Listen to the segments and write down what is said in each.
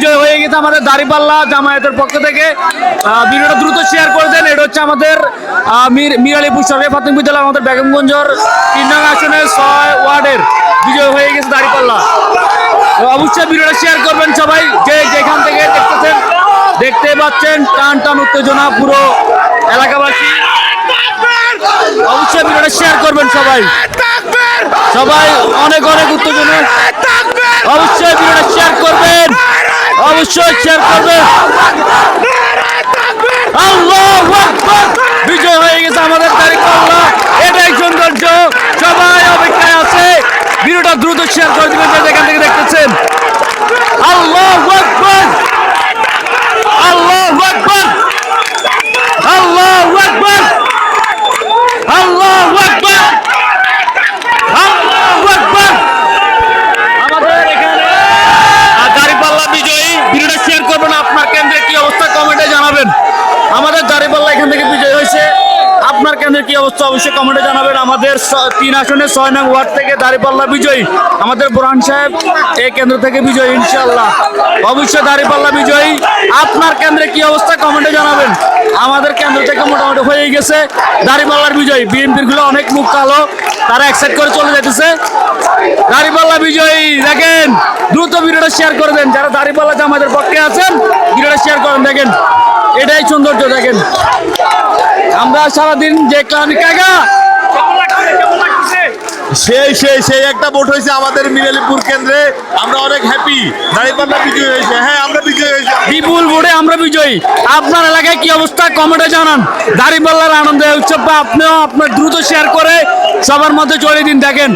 বিজয় হয়ে গেছে আমাদের দাঁড়িপাল্লা জামায়াতের পক্ষ থেকে। ভিডিওটা দ্রুত শেয়ার করে দেন। এটা হচ্ছে আমাদের মিরালিপুর সরকারি প্রাথমিক বিদ্যালয়, আমাদের বেগমগঞ্জের 3 নং আসনের 6 ওয়ার্ডের বিজয় হয়ে গেছে দাঁড়িপাল্লা। তো অবশ্যই ভিডিওটা শেয়ার করবেন সবাই, যে যেখান থেকে দেখতেছেন। দেখতে পাচ্ছেন টান টান উত্তেজনা পুরো এলাকাবাসী। অবশ্যই ভিডিওটা শেয়ার করবেন সবাই, সবাই অনেক অনেক উত্তেজনা। অবশ্যই ভিডিওটা শেয়ার করবেন, অবশ্যই শেয়ার করবেন। আল্লাহু আকবার, বিজয় হয়ে গেছে আমাদের দাঁড়িপাল্লা। এটাই সৌন্দর্য, সবাই অপেক্ষায় আছে। ভিডিওটা দ্রুত শেয়ার করে দিবেন যে যেখান থেকে দেখতেছেন। আল্লাহু আকবার, আল্লাহু আকবার, আল্লাহু আকবার, আল্লাহু আকবার, আল্লাহু আকবার। আমাদের এখানে দাঁড়িপাল্লা বিজয়ী। ভিডিওটা শেয়ার করবেন। আপনার কেন্দ্রে কি অবস্থা কমেন্টে জানাবেন। আমাদের দাঁড়িপাল্লা এখান থেকে বিজয় হয়েছে। আপনার কেন্দ্রের কি অবস্থা অবশ্যই কমেন্টে জানাবেন। আমাদের 3 আসনে 6 নং ওয়ার্ড থেকে দাঁড়িপাল্লা বিজয়ী। আমাদের বোরহান সাহেব এই কেন্দ্র থেকে বিজয়ী ইনশাআল্লাহ। অবশ্যই দাঁড়িপাল্লা বিজয়ী। আপনার কেন্দ্রে কি অবস্থা কমেন্টে জানাবেন। আমাদের কেন্দ্র থেকে মোটামুটি হয়ে গেছে দাঁড়িপাল্লার বিজয়ী। বিএনপির গুলো অনেক মুখ কালো, তারা অ্যাকসেপ্ট করে চলে যেতেছে। দাঁড়িপাল্লা বিজয়ী দেখেন, দ্রুত ভিডিওটা শেয়ার করে দেন। যারা দাঁড়িপাল্লা জামাতের পক্ষে আছেন ভিডিওটা শেয়ার করেন। দেখেন এটাই সৌন্দর্য। দেখেন আমরা সারাদিন যে ক্লানি কাকা সেই একটা ভোট হয়েছে আমাদের মিরালিপুর কেন্দ্রে। আমরা অনেক হ্যাপি, দাঁড়িপাল্লা বিজয় হয়েছে। হ্যাঁ, আমরা বিজয় হয়েছি বিপুল ভোটে, আমরা বিজয়ী। আপনার এলাকায় কি অবস্থা কমেন্টে জানান। দাঁড়িপাল্লার আনন্দ উৎসব আপনিও আপনার দ্রুত শেয়ার করে সবার মধ্যে ছড়িয়ে দিন। দেখেন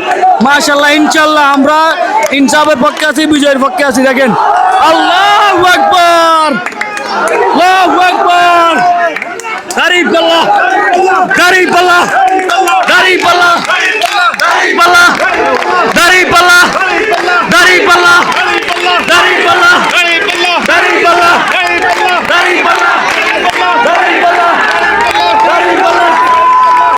মাশাআল্লাহ, ইনশাআল্লাহ আমরা ইনসাফের পক্ষে আছি, বিজয়ের পক্ষে আছি। দেখেন আল্লাহু আকবার, আল্লাহু আকবার, দাঁড়িপাল্লা।